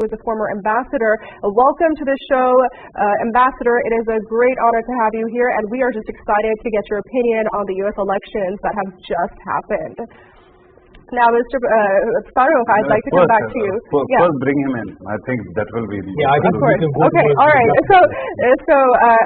is a former ambassador. Welcome to the show, Ambassador. It is a great honor to have you here, and we are just excited to get your opinion on the U.S. elections that have just happened. Now, Mr. Farooq, I'd like to come back to you. First, bring him in. I think that will be the... Yeah, I think we can go okay, all right. So,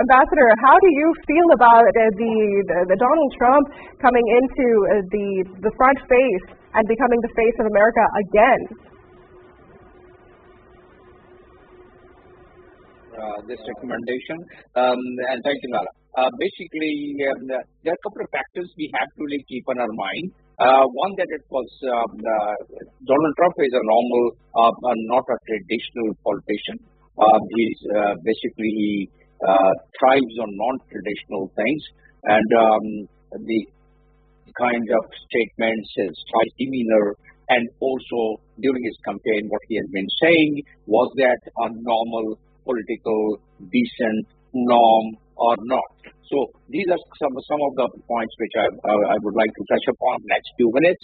Ambassador, how do you feel about the Donald Trump coming into the front face and becoming the face of America again? This recommendation, and thank you, Nala. Basically, there are a couple of factors we have to really keep on our mind. One, that it was Donald Trump is a normal, not a traditional politician. He's basically he thrives on non-traditional things, and the kind of statements, his demeanor, and also during his campaign, what he has been saying was that a normal, political, decent norm or not. So these are some of the points which I would like to touch upon in the next few minutes.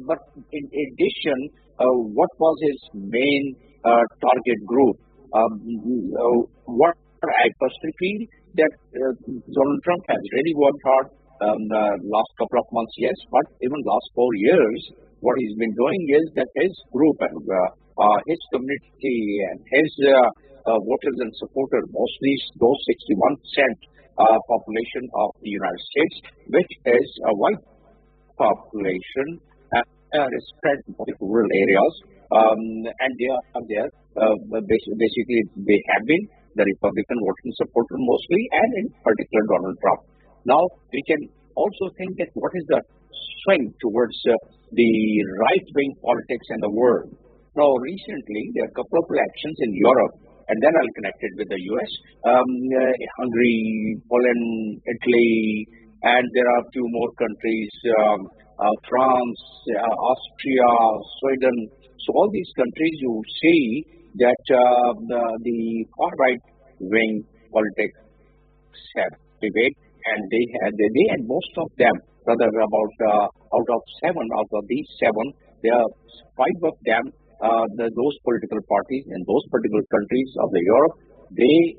But in addition, what was his main target group? What I personally feel that Donald Trump has really worked hard the last couple of months, yes, but even last 4 years, what he's been doing is that his group and his community and his voters and supporters, mostly those 61% population of the United States, which is a white population and is spread in rural areas, and they are there. Basically, they have been the Republican voting supporter mostly, and in particular Donald Trump. Now, we can also think that what is the swing towards the right-wing politics in the world. Now, recently, there are a couple of elections in Europe, and then I'll connect it with the U.S., Hungary, Poland, Italy, and there are a few more countries, France, Austria, Sweden. So all these countries, you see that the far-right wing politics have prevailed, and they had most of them, rather about out of these seven, there are 5 of them. Those political parties in those particular countries of the Europe, they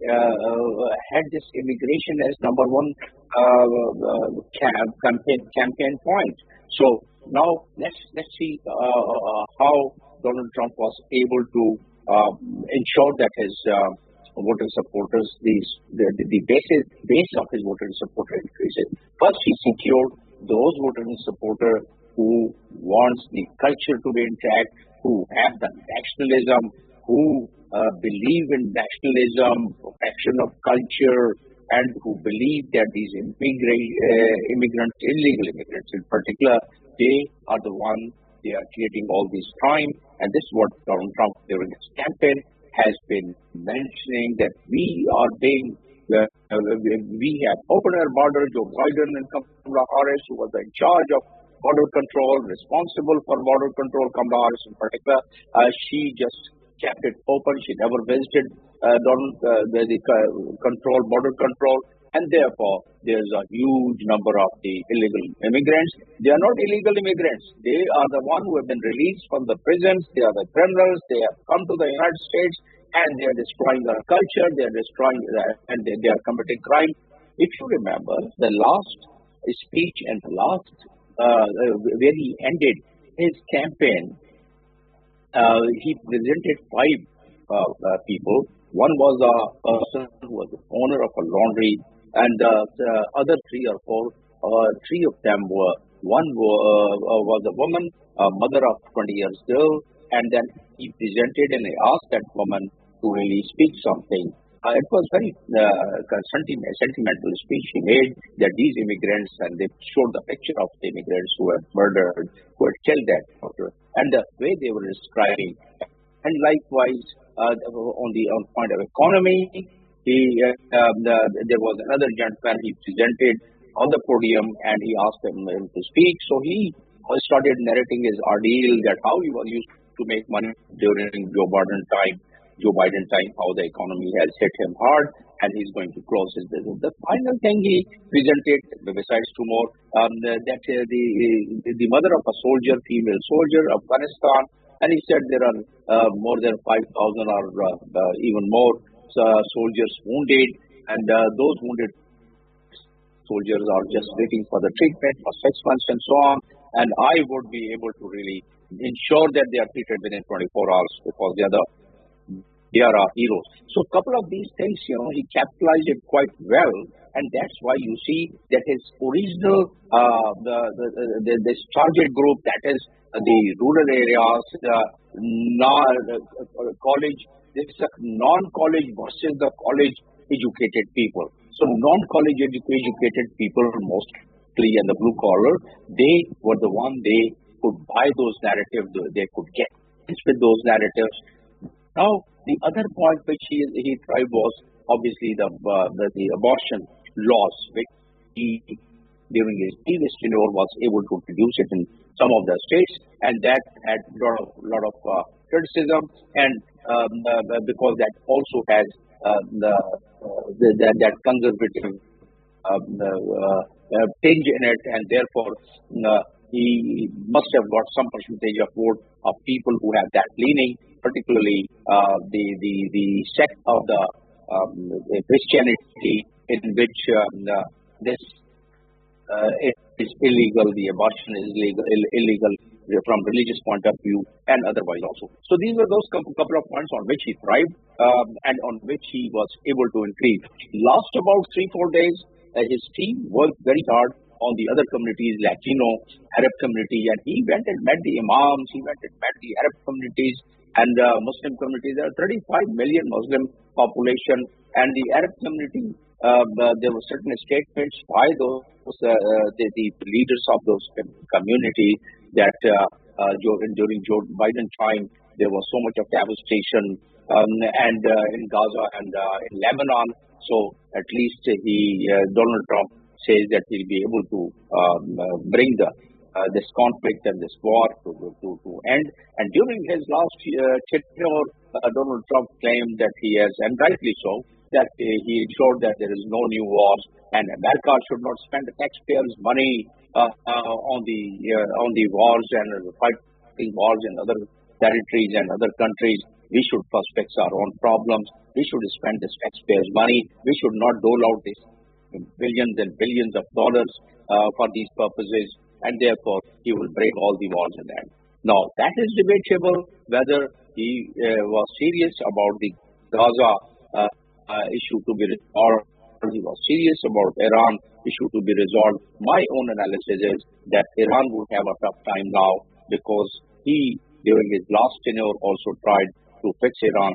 had this immigration as number one campaign point. So now let's see how Donald Trump was able to ensure that his voter supporters, the base of his voter supporter increases. First, he secured those voter and supporter who wants the culture to be intact, who have the nationalism, who believe in nationalism, protection of culture, and who believe that these immigrants, illegal immigrants in particular, they are the ones, they are creating all this crime. And this is what Donald Trump during his campaign has been mentioning, that we have opened our border. Joe Biden and Kamala Harris, who was in charge of border control, responsible for border control, Kamala Harris in particular, she just kept it open. She never visited border control, and therefore there's a huge number of the illegal immigrants. They are not illegal immigrants. They are the ones who have been released from the prisons. They are the criminals. They have come to the United States, and they are destroying our culture. They are destroying, and they are committing crime. If you remember the last speech and the last where he ended his campaign, he presented 5 people. One was a person who was the owner of a laundry, and the other 3 or 4, 3 of them were, one was a woman, a mother of 20 years old, and then he presented and he asked that woman to really speak something. It was very sentimental speech he made, that these immigrants, and they showed the picture of the immigrants who were murdered, who had killed that daughter, and the way they were describing. And likewise, on the point of economy, there was another gentleman he presented on the podium, and he asked him to speak. So he started narrating his ordeal, that how he was used to make money during Joe Biden time, how the economy has hit him hard, and he's going to close his business. The final thing he presented, besides 2 more, that the mother of a soldier, female soldier, Afghanistan, And he said there are more than 5,000 or even more soldiers wounded, and those wounded soldiers are just waiting for the treatment for 6 months and so on. And I would be able to really ensure that they are treated within 24 hours because they are our heroes. So a couple of these things, he capitalized it quite well. And that's why you see that his original, this target group, that is the rural areas, college, this is non-college versus the college-educated people. So non-college educated people mostly and the blue collar, they were the one they could buy those narratives, they could get with those narratives. Now, the other point which he tried was obviously the abortion laws, which he, during his previous tenure, was able to introduce it in some of the states, and that had a lot of criticism, and because that also has that conservative tinge in it, and therefore he must have got some percentage of vote of people who have that leaning, particularly the sect of the Christianity in which this it is illegal, the abortion is illegal from religious point of view and otherwise also. So these were those couple of points on which he thrived and on which he was able to increase. Last about 3-4 days, his team worked very hard on the other communities, Latino, Arab community, and he went and met the imams, he went and met the Arab communities and Muslim communities. There are 35 million Muslim population, and the Arab community, there were certain statements by those the leaders of those communities that during Joe Biden time there was so much of devastation and in Gaza and in Lebanon. So at least Donald Trump says that he'll be able to bring this conflict and this war to end. And during his last tenure, Donald Trump claimed that he has, and rightly so, that he ensured that there is no new wars, and America should not spend the taxpayers' money on the wars and fighting wars in other territories and other countries. We should first fix our own problems. We should spend this taxpayers' money. We should not dole out this billions and billions of dollars for these purposes, and therefore he will break all the wars in that. Now, that is debatable whether he was serious about the Gaza issue to be resolved, or he was serious about Iran issue to be resolved. My own analysis is that Iran would have a tough time now because he, during his last tenure, also tried to fix Iran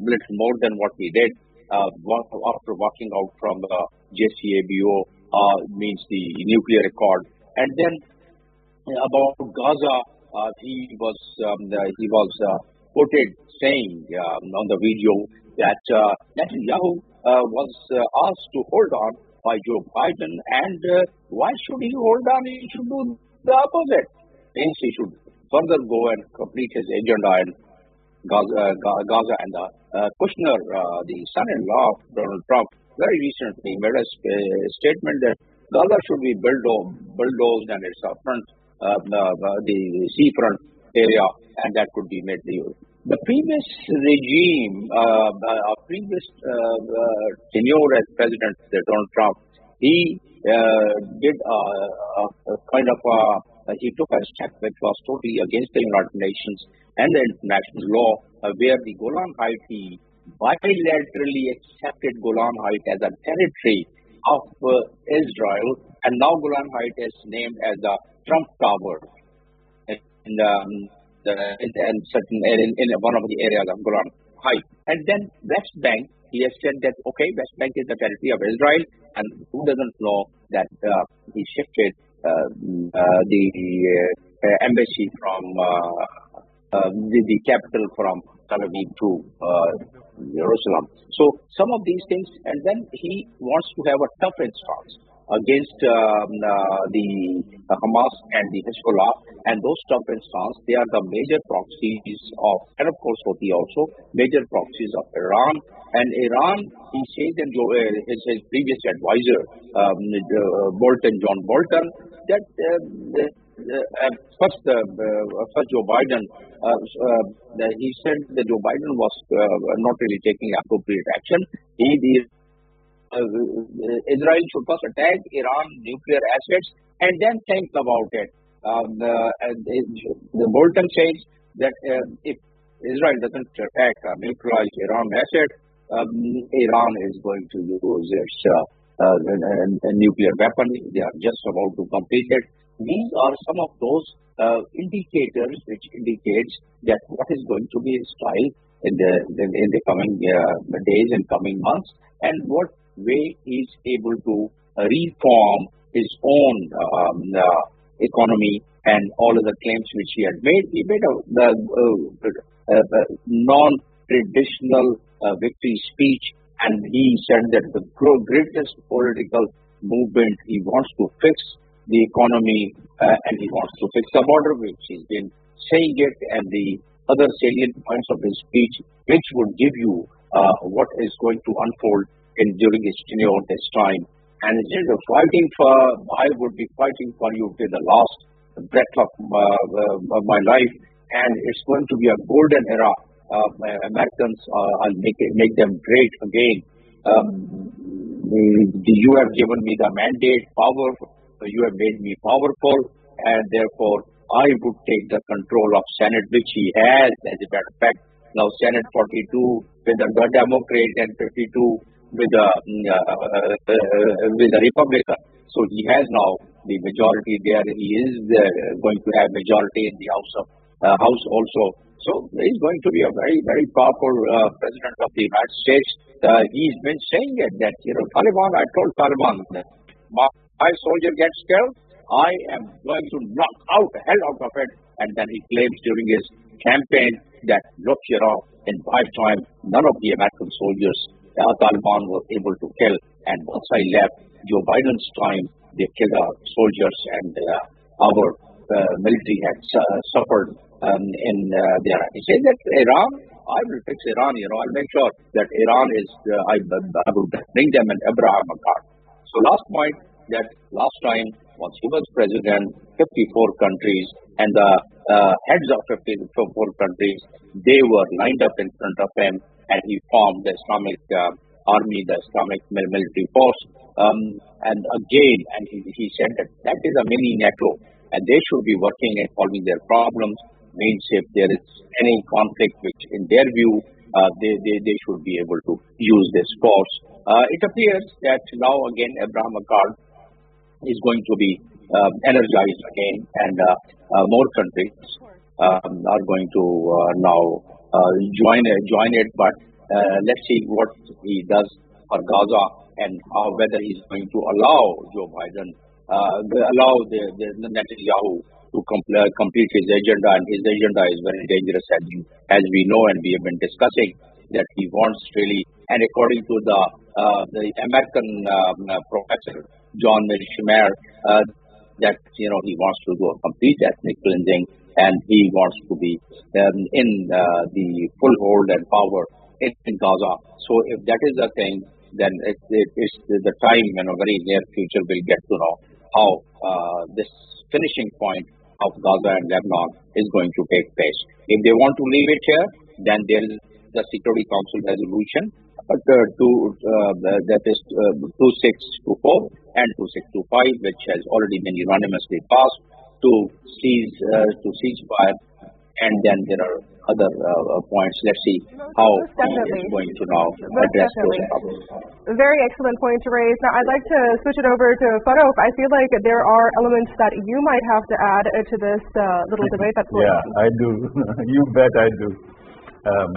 little more than what he did after walking out from the JCPOA, means the nuclear accord. And then about Gaza, he was quoted saying on the video that Netanyahu was asked to hold on by Joe Biden, and why should he hold on? He should do the opposite. Means he should further go and complete his agenda in Gaza. And Kushner, the son-in-law of Donald Trump, very recently made a statement that Gaza should be bulldozed and it's a front, the seafront area, and that could be made legal. The previous regime, previous tenure as President Donald Trump, he did a kind of he took a step which was totally against the United Nations and the international law, where the Golan Heights, he bilaterally accepted Golan Heights as a territory of Israel, and now Golan Heights is named as the Trump Tower in one of the areas of Golan Heights. And then West Bank, he has said that, okay, West Bank is the territory of Israel, and who doesn't know that he shifted the embassy from the capital from Tel Aviv to Jerusalem. So some of these things, and then he wants to have a tough stance against the Hamas and the Hezbollah, and those tough stance, they are the major proxies of, and of course Houthi also, major proxies of Iran. And Iran, he says in his previous advisor, John Bolton, that first Joe Biden, he said that Joe Biden was not really taking appropriate action. Israel should first attack Iran nuclear assets and then think about it. The Bolton says that if Israel doesn't attack nuclear Iran asset, Iran is going to use its nuclear weapon. They are just about to complete it. These are some of those indicators which indicates that what is going to be his style in the coming days and coming months, and what way he is able to reform his own economy and all of the claims which he had made. He made a non-traditional victory speech, and he said that the greatest political movement, he wants to fix the economy and he wants to fix the border, which he's been saying it, and the other salient points of his speech, which would give you what is going to unfold during his tenure this time. And instead of fighting for, I would be fighting for you till the last breath of my life, and it's going to be a golden era. Americans, I'll make them great again. You have given me the mandate, power. You have made me powerful, and therefore I would take the control of Senate, which he has. As a matter of fact, now Senate 42 with the Democrat and 52 with the Republican. So he has now the majority there. He is going to have majority in the House also. So he's going to be a very, very powerful president of the United States. He's been saying it that, Taliban, I told Taliban that my soldier gets killed, I am going to knock the hell out of it. And then he claims during his campaign that, look, in my time, none of the American soldiers, Taliban were able to kill. And once I left, Joe Biden's time, they killed our soldiers, and our military had suffered in there. He said that Iran, I will fix Iran, I'll make sure that Iran is, I will bring them an Abraham Accord. So last point, that last time, once he was president, 54 countries, and the heads of 54 countries, they were lined up in front of him, and he formed the Islamic army, the Islamic military force. And again, and he said that is a mini NATO, and they should be working and solving their problems. Means if there is any conflict, which in their view, they should be able to use this force. It appears that now again Abraham Accord is going to be energized again, and more countries are going to now join it. But let's see what he does for Gaza, and whether he's going to allow Joe Biden, allow the Netanyahu to complete his agenda. And his agenda is very dangerous, as we know, and we have been discussing that he wants really, and according to the American professor John Schumer, that he wants to do a complete ethnic cleansing, and he wants to be in the full hold and power in Gaza. So if that is the thing, then it is the time in a very near future we'll get to know how this finishing point of Gaza and Lebanon is going to take place. If they want to leave it here, then there is the Security Council resolution that is 2624 and 2625, which has already been unanimously passed to cease fire. And then there are other points. Let's see how he is going to now address those problems. Very excellent point to raise. Now, I'd like to switch it over to Farouk. I feel like there are elements that you might have to add to this little debate that's going on. Yeah, I do. You bet I do.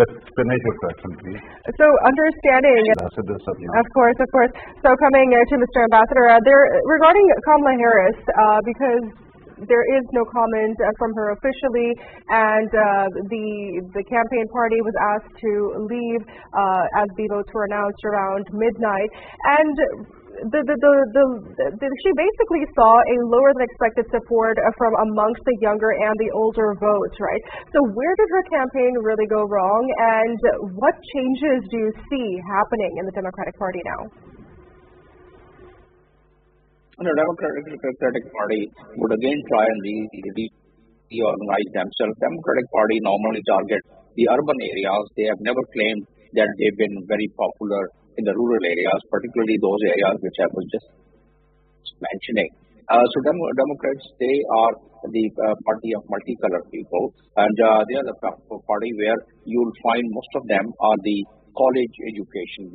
But finish your question, please. So, understanding. Of course. So, coming to Mr. Ambassador, regarding Kamala Harris, because there is no comment from her officially, and the campaign party was asked to leave as the votes were announced around midnight, and she basically saw a lower than expected support from amongst the younger and the older votes, right? So where did her campaign really go wrong, and what changes do you see happening in the Democratic Party now? And the Democratic Party would again try and reorganize themselves. Democratic Party normally target the urban areas. They have never claimed that they've been very popular in the rural areas, particularly those areas which I was just mentioning. So Democrats, they are the party of multicolored people, and they are the party where you'll find most of them are the college education,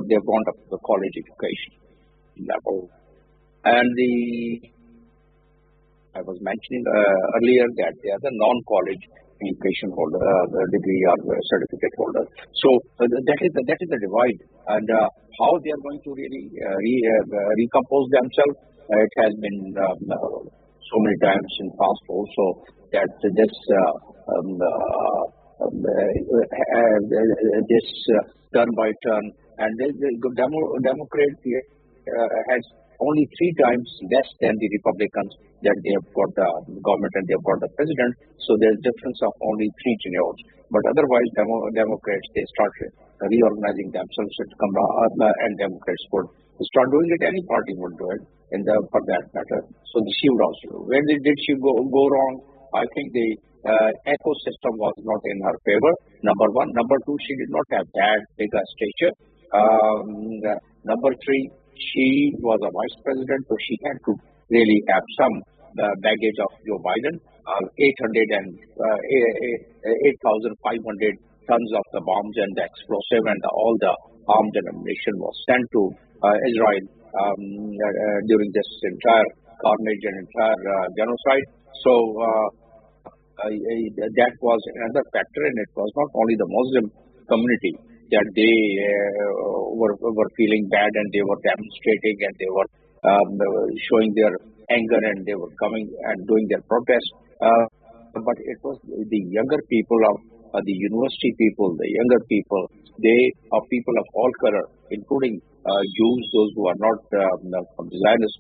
they've gone up to the college education level. And I was mentioning earlier that they are the non-college education holder, the degree or certificate holder. So that is the divide, and how they are going to really recompose themselves. It has been so many times in past also that this turn by turn, and the Democrat has only 3 times less than the Republicans that they have got the government and they have got the president. So there's difference of only 3 tenures. But otherwise, Democrats, they start reorganizing themselves and Democrats would start doing it. Any party would do it for that matter. So she would also do. Where did she go wrong? I think the ecosystem was not in her favor, number 1. Number 2, she did not have that big a stature. Number 3, she was a vice president, so she had to really have some baggage of Joe Biden. 8,500 tons of the bombs and the explosive and all the arms and ammunition was sent to Israel during this entire carnage and entire genocide. So that was another factor, and it was not only the Muslim community that they were feeling bad and they were demonstrating and they were showing their anger and they were coming and doing their protest. But it was the younger people of the university people, the younger people, they are people of all color, including Jews, those who are not from Zionist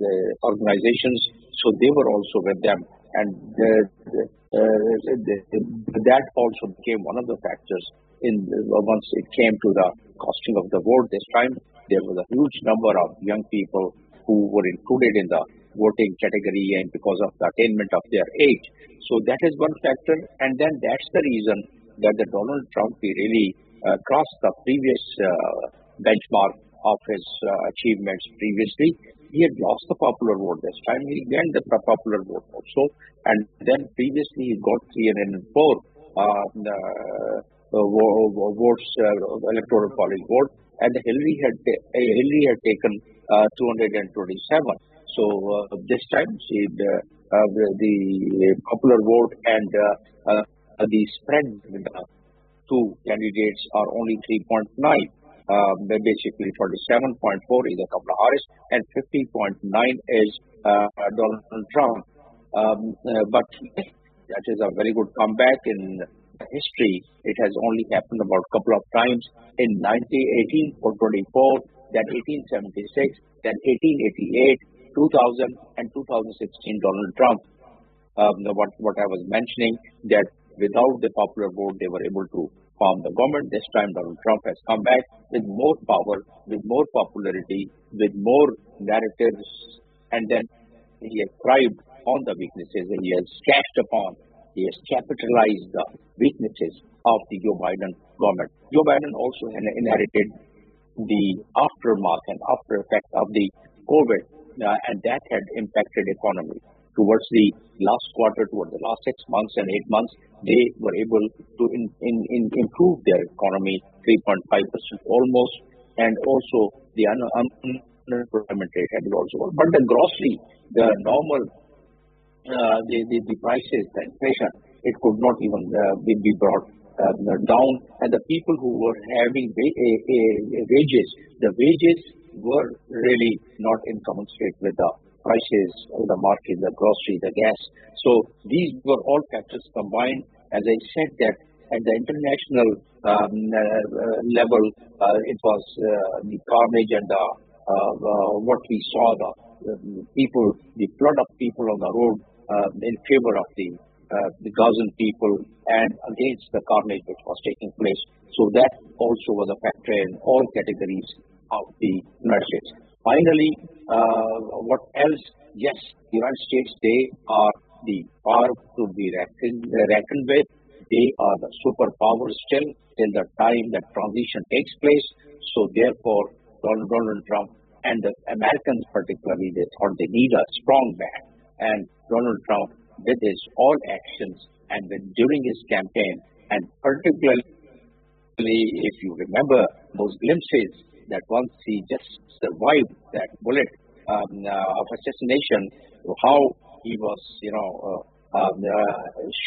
the organizations. So they were also with them. And that also became one of the factors once it came to the costing of the vote. This time there was a huge number of young people who were included in the voting category and because of the attainment of their age. So that is one factor, and then that's the reason that the Donald Trump really crossed the previous benchmark of his achievements previously. He had lost the popular vote this time. He gained the popular vote also, and then previously he got 304 votes, electoral college vote, and Hillary had taken 227. So this time the popular vote and the spread with the 2 candidates are only 3.9. Basically 47.4 is Kamala Harris and 50.9 is Donald Trump. But that is a very good comeback in history. It has only happened about a couple of times in 1918 for 24, then 1876, then 1888, 2000, and 2016 Donald Trump. What I was mentioning, that without the popular vote, they were able to form the government. This time Donald Trump has come back with more power, with more popularity, with more narratives, and then he has thrived on the weaknesses and he has capitalized the weaknesses of the Joe Biden government. Joe Biden also inherited the aftermath and after effect of the COVID, and that had impacted economy. Towards the last quarter, towards the last 6 months and 8 months, they were able to improve their economy 3.5% almost, and also the unemployment rate had also. But the grocery, the normal, the prices, the inflation, it could not even be brought down. And the people who were having wages, the wages were really not in commensurate with the prices of the market, the grocery, the gas. So these were all factors combined. As I said, that at the international level, it was the carnage and what we saw, the flood of people on the road in favor of the Gazan people and against the carnage which was taking place. So that also was a factor in all categories of the United States. Finally, what else? Yes, the United States, they are the power to be reckoned with. They are the superpower still till the time that transition takes place. So therefore, Donald Trump and the Americans particularly, they thought they need a strong man. And Donald Trump, with his all actions and during his campaign, and particularly if you remember those glimpses that once he just survived that bullet of assassination, how he was,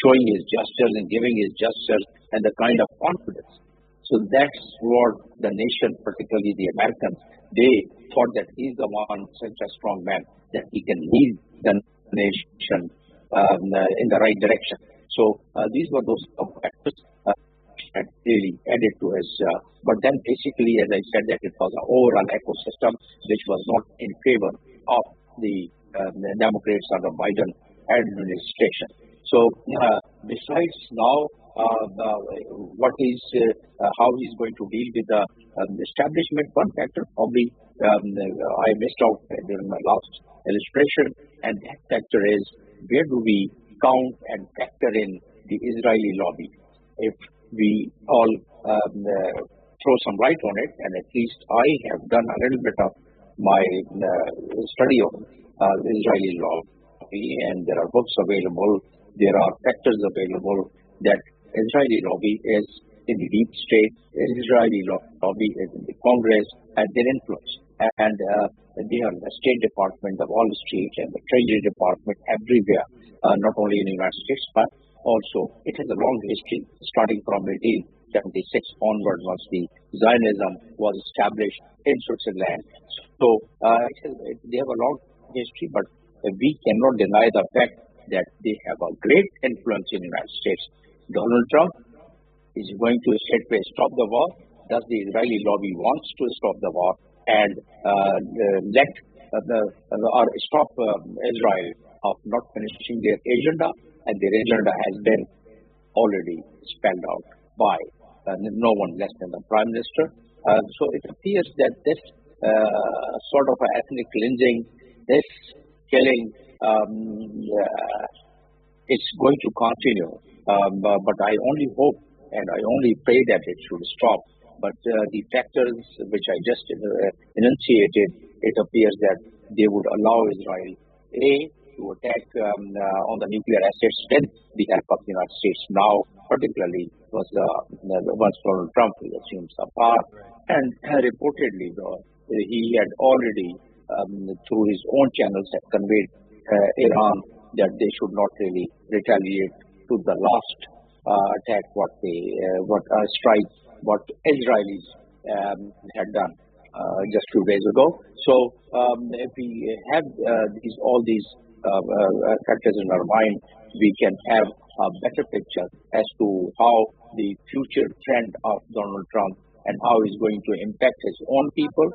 showing his gestures and giving his gestures and the kind of confidence. So that's what the nation, particularly the Americans, they thought that he's the one, such a strong man, that he can lead the nation in the right direction. So these were those factors that really added to his. But then basically, as I said, that it was an overall ecosystem which was not in favor of the Democrats or the Biden administration. So besides now, how he's going to deal with the establishment, one factor probably I missed out during my last illustration, and that factor is where do we count and factor in the Israeli lobby? If we all throw some light on it, and at least I have done a little bit of my study of Israeli lobby, and there are books available, there are factors available that Israeli lobby is in the deep state, Israeli lobby is in the Congress, and their influence. And they are the State Department, the Wall Street, and the Treasury Department everywhere, not only in the United States, but also it has a long history, starting from 1876 onward, once the Zionism was established in Switzerland. So they have a long history, but we cannot deny the fact that they have a great influence in the United States. Donald Trump is going to straightway stop the war. Thus, the Israeli lobby wants to stop the war and stop Israel of not finishing their agenda, and their agenda has been already spelled out by no one less than the Prime Minister. So it appears that this sort of ethnic cleansing, this killing, it's going to continue. But I only hope and I only pray that it should stop. But the factors which I just enunciated, it appears that they would allow Israel, to attack on the nuclear assets with the help of the United States. Now, particularly, was once Donald Trump assumes the power, and reportedly, he had already, through his own channels, had conveyed Iran that they should not really retaliate to the last attack, what Israelis had done just few days ago. So if we have all these factors in our mind, we can have a better picture as to how the future trend of Donald Trump and how he's going to impact his own people,